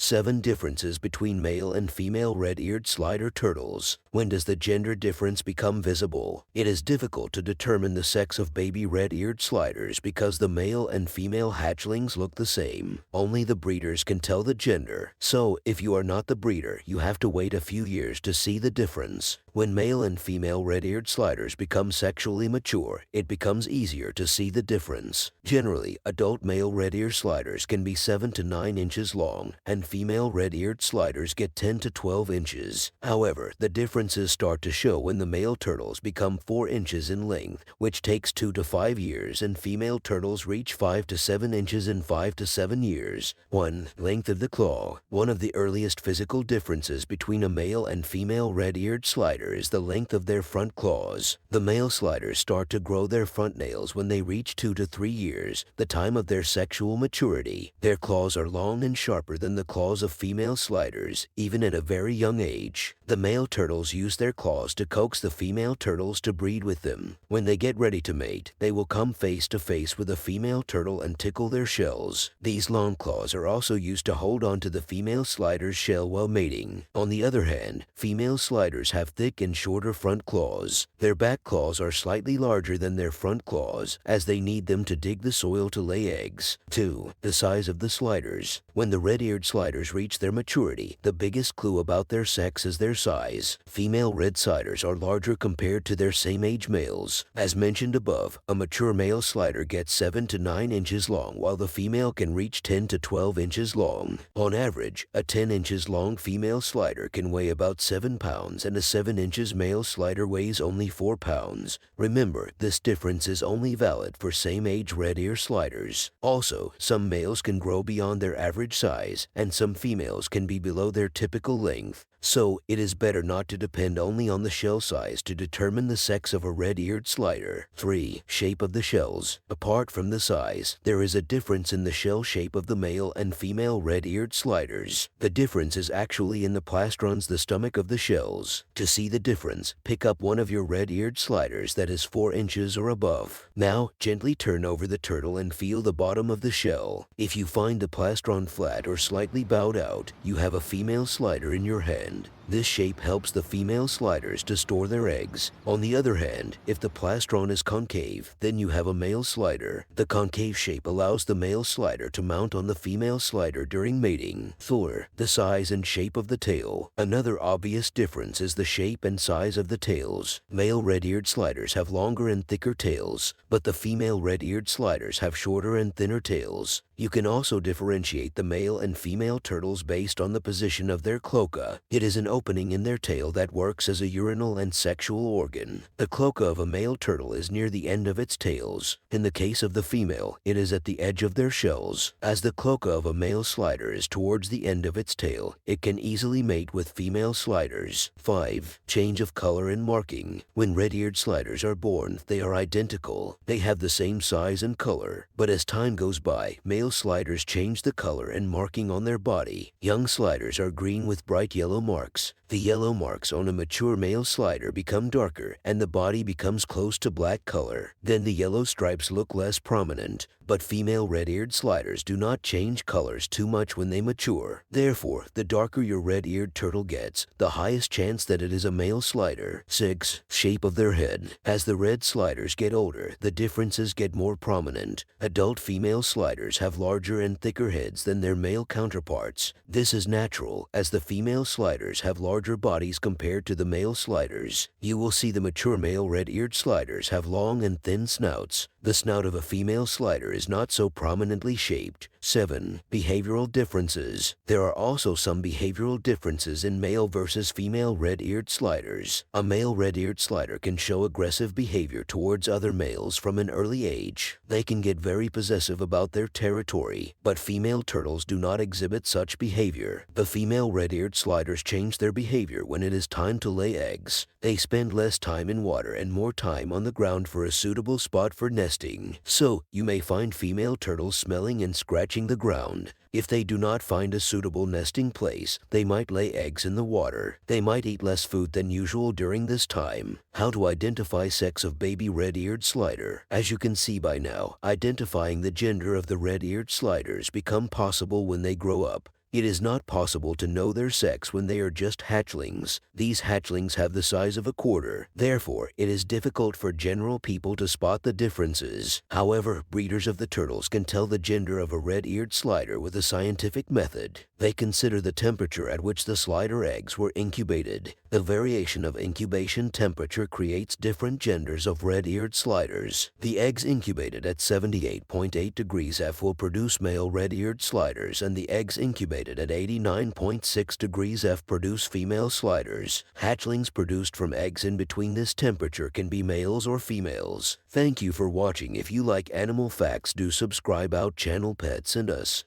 7 differences between male and female red-eared slider turtles. When does the gender difference become visible? It is difficult to determine the sex of baby red-eared sliders because the male and female hatchlings look the same. Only the breeders can tell the gender, so if you are not the breeder, you have to wait a few years to see the difference. When male and female red-eared sliders become sexually mature, it becomes easier to see the difference. Generally, adult male red-eared sliders can be 7 to 9 inches long, and female red-eared sliders get 10 to 12 inches. However, the differences start to show when the male turtles become 4 inches in length, which takes 2 to 5 years, and female turtles reach 5 to 7 inches in 5 to 7 years. 1. Length of the claw. One of the earliest physical differences between a male and female red-eared slider is the length of their front claws. The male sliders start to grow their front nails when they reach 2 to 3 years, the time of their sexual maturity. Their claws are long and sharper than the claws of female sliders, even at a very young age. The male turtles use their claws to coax the female turtles to breed with them. When they get ready to mate, they will come face to face with a female turtle and tickle their shells. These long claws are also used to hold on to the female slider's shell while mating. On the other hand, female sliders have thick and shorter front claws. Their back claws are slightly larger than their front claws, as they need them to dig the soil to lay eggs. 2. The size of the sliders. When the red-eared sliders reach their maturity, the biggest clue about their sex is their size. Female red sliders are larger compared to their same-age males. As mentioned above, a mature male slider gets 7 to 9 inches long, while the female can reach 10 to 12 inches long. On average, a 10 inches long female slider can weigh about 7 pounds, and a 7 inches male slider weighs only 4 pounds. Remember, this difference is only valid for same-age red-ear sliders. Also, some males can grow beyond their average size, and some females can be below their typical length. So, it is better not to depend only on the shell size to determine the sex of a red-eared slider. 3. Shape of the shells. Apart from the size, there is a difference in the shell shape of the male and female red-eared sliders. The difference is actually in the plastrons, the stomach of the shells. To see the difference, pick up one of your red-eared sliders that is 4 inches or above. Now, gently turn over the turtle and feel the bottom of the shell. If you find the plastron flat or slightly bowed out, you have a female slider in your hand. This shape helps the female sliders to store their eggs. On the other hand, if the plastron is concave, then you have a male slider. The concave shape allows the male slider to mount on the female slider during mating. 4. The size and shape of the tail. Another obvious difference is the shape and size of the tails. Male red-eared sliders have longer and thicker tails, but the female red-eared sliders have shorter and thinner tails. You can also differentiate the male and female turtles based on the position of their cloaca. It is an opening in their tail that works as a urinal and sexual organ. The cloaca of a male turtle is near the end of its tails. In the case of the female, it is at the edge of their shells. As the cloaca of a male slider is towards the end of its tail, it can easily mate with female sliders. 5. Change of color and marking. When red-eared sliders are born, they are identical. They have the same size and color, but as time goes by, male sliders change the color and marking on their body. Young sliders are green with bright yellow marks. The yellow marks on a mature male slider become darker and the body becomes close to black color. Then the yellow stripes look less prominent. But female red-eared sliders do not change colors too much when they mature. Therefore, the darker your red-eared turtle gets, the highest chance that it is a male slider. 6. Shape of their head. As the red sliders get older, the differences get more prominent. Adult female sliders have larger and thicker heads than their male counterparts. This is natural, as the female sliders have larger bodies compared to the male sliders. You will see the mature male red-eared sliders have long and thin snouts. The snout of a female slider is not so prominently shaped. 7. Behavioral differences. There are also some behavioral differences in male versus female red-eared sliders. A male red-eared slider can show aggressive behavior towards other males from an early age. They can get very possessive about their territory, but female turtles do not exhibit such behavior. The female red-eared sliders change their behavior when it is time to lay eggs. They spend less time in water and more time on the ground for a suitable spot for nesting. So, you may find female turtles smelling and scratching the ground. If they do not find a suitable nesting place, they might lay eggs in the water. They might eat less food than usual during this time. How to identify sex of baby red-eared slider. As you can see by now, identifying the gender of the red-eared sliders become possible when they grow up. It is not possible to know their sex when they are just hatchlings. These hatchlings have the size of a quarter. Therefore, it is difficult for general people to spot the differences. However, breeders of the turtles can tell the gender of a red-eared slider with a scientific method. They consider the temperature at which the slider eggs were incubated. The variation of incubation temperature creates different genders of red-eared sliders. The eggs incubated at 78.8 degrees F will produce male red-eared sliders, and the eggs incubated at 89.6 degrees F produce female sliders. Hatchlings produced from eggs in between this temperature can be males or females. Thank you for watching. If you like animal facts, do subscribe our channel Pets and Us.